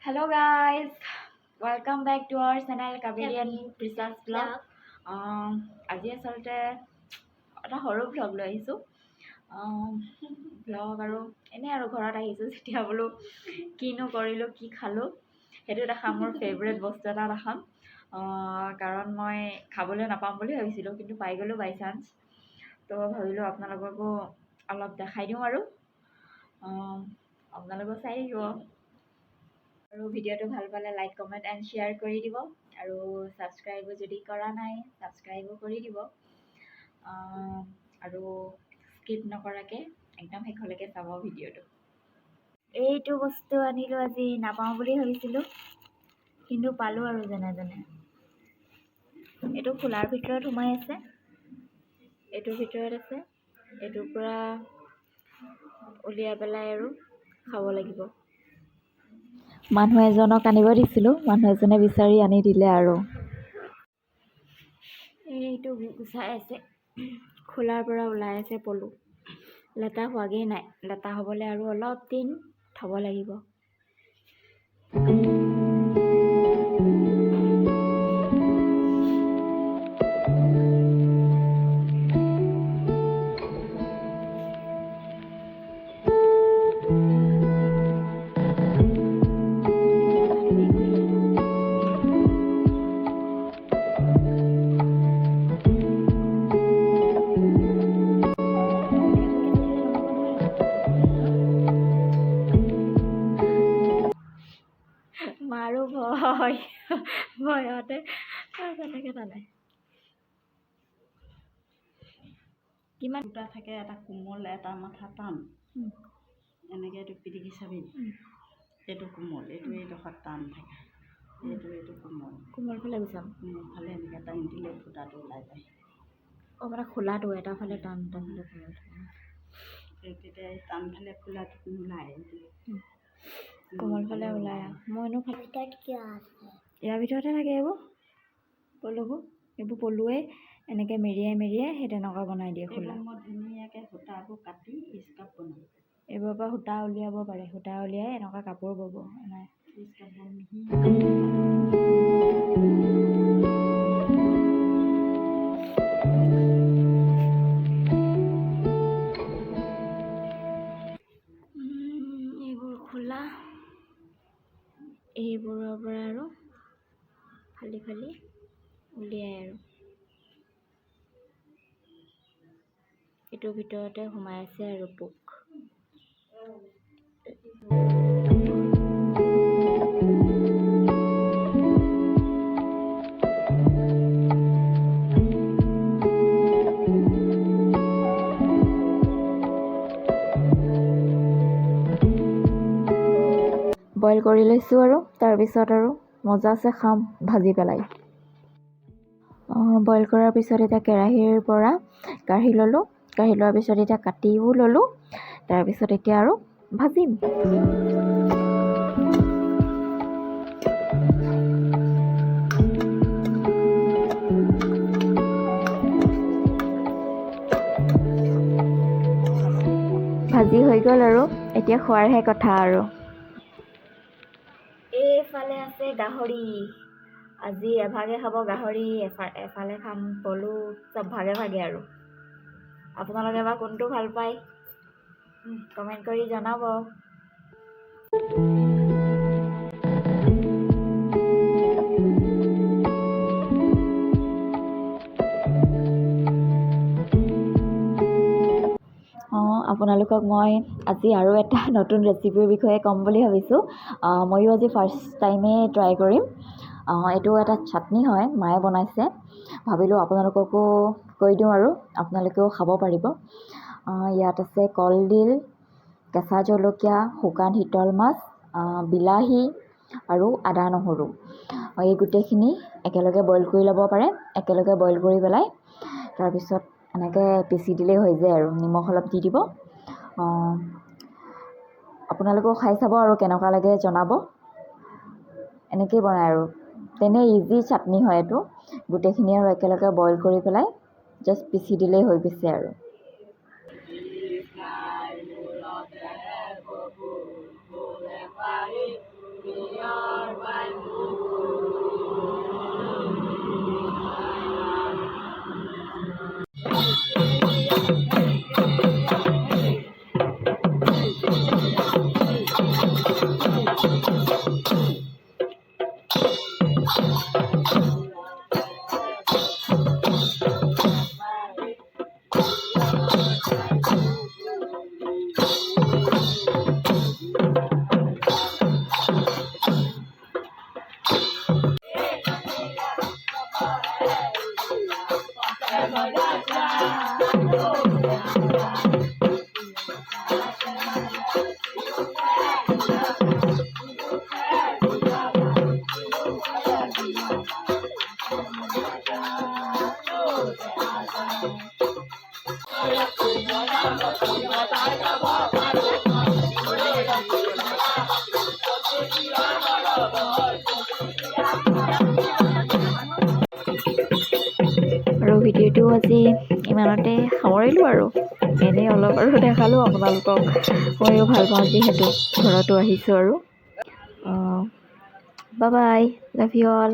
Hello guys, welcome back to our channel Kaveri and Prisha's vlog. আজি আচলতে এটা সৰু vlog লৈ আহিছোঁ vlog আৰু এনে আৰু ঘৰত আহিছোঁ যেতিয়া বোলো কিনো কৰিলোঁ কি খালোঁ সেইটো দেখাম মোৰ ফেভৰেট বস্তু এটা দেখাম কাৰণ মই খাবলৈ নাপাম বুলি ভাবিছিলোঁ কিন্তু পাই গ'লোঁ বাই চান্স তো ভাবিলোঁ আপোনালোককো অলপ দেখাই দিওঁ আৰু আপোনালোকেও চাই থাকিব আৰু ভিডিঅ'টো ভাল পালে লাইক কমেণ্ট এণ্ড শ্বেয়াৰ কৰি দিব আৰু ছাবস্ক্ৰাইবো যদি কৰা নাই ছাবস্ক্ৰাইবো কৰি দিব আৰু স্কিপ নকৰাকৈ একদম শেষলৈকে চাব ভিডিঅ'টো এইটো বস্তু আনিলোঁ আজি নাপাওঁ বুলি ভাবিছিলোঁ কিন্তু পালোঁ আৰু যেনে যেনে এইটো খোলাৰ ভিতৰত সোমাই আছে এইটোৰ ভিতৰত আছে এইটোৰ পৰা উলিয়াই পেলাই আৰু খাব লাগিব মানুহ এজনক আনিব দিছিলোঁ মানুহ এজনে বিচাৰি আনি দিলে আৰু এইটো গুচাই আছে খোলাৰ পৰা ওলাই আছে পলু লেটা হোৱাগেই নাই লেটা হ'বলৈ আৰু অলপ দিন থ'ব লাগিব মাৰো ভয় ভয়তে তেনেকৈ টানে কিমান দুটা থাকে এটা কোমল এটা মাথা টান এনেকৈ এইটো পিটিকি চাবি এইটো কোমল এইডোখৰত টান থাকে এইটো কোমল কোমল ফালে গুচাম কোমলফালে এনেকৈ টানি দিলে ফুটাটো ওলাই যায় মানে খোলাটো এটা ফালে টান এটা ফালে কোমল তেতিয়া এই টানফালে খোলাটো নোলায় কোমল ফালে ওলাই মইনো ইয়াৰ ভিতৰতে থাকে এইবোৰ পলুবোৰ এইবোৰ পলুৱে এনেকৈ মেৰিয়াই মেৰিয়াই সেই তেনেকুৱা বনাই দিয়ে খোলা মই ধুনীয়াকৈ সূতাবোৰ কাটি স্কাৰ্ফ বনাওঁ এইবোৰৰ পৰা সূতা উলিয়াব পাৰে সূতা উলিয়াই এনেকুৱা কাপোৰ ব'ব নাই এইবোৰ খোলা এইবোৰৰ পৰা আৰু ফালি ফালি উলিয়াই আৰু এইটোৰ ভিতৰতে সোমাই আছে আৰু পোক বইল কৰি লৈছোঁ আৰু তাৰপিছত আৰু মজাছে খাম ভাজি পেলাই বইল কৰাৰ পিছত এতিয়া কেৰাহীৰ পৰা কাঢ়ি ল'লোঁ কাঢ়ি লোৱাৰ পিছত এতিয়া কাটিও ল'লোঁ তাৰপিছত এতিয়া আৰু ভাজিম ভাজি হৈ গ'ল আৰু এতিয়া খোৱাৰহে কথা আৰু এইফালে আছে গাহৰি আজি এভাগে খাব গাহৰি এফালে খাম পলু চব ভাগে ভাগে আৰু আপোনালোকে বা কোনটো ভাল পায় কমেণ্ট কৰি জনাব আপোনালোকক মই আজি আৰু এটা নতুন ৰেচিপিৰ বিষয়ে ক'ম বুলি ভাবিছোঁ ময়ো আজি ফাৰ্ষ্ট টাইমে ট্ৰাই কৰিম এইটো এটা চাটনি হয় মায়ে বনাইছে ভাবিলোঁ আপোনালোককো কৈ দিওঁ আৰু আপোনালোকেও খাব পাৰিব ইয়াত আছে কলডিল কেঁচা জলকীয়া শুকান শীতল মাছ বিলাহী আৰু আদা নহৰু এই গোটেইখিনি একেলগে বইল কৰি ল'ব পাৰে একেলগে বইল কৰি পেলাই তাৰপিছত এনেকৈ পিচি দিলেই হৈ যায় আৰু নিমখ অলপ দি দিব আপোনালোকেও খাই চাব আৰু কেনেকুৱা লাগে জনাব এনেকৈয়ে বনায় আৰু তেনে ইজি চাটনি হয় এইটো গোটেইখিনি আৰু একেলগে বইল কৰি পেলাই জাষ্ট পিচি দিলেই হৈ গৈছে আৰু আৰু ভিডিঅ'টো আজি ইমানতে সামৰিলোঁ আৰু এনেই অলপ আৰু দেখালোঁ আপোনালোকক ময়ো ভাল পাওঁ যিহেতু ঘৰতো আহিছোঁ আৰু bye bye love you all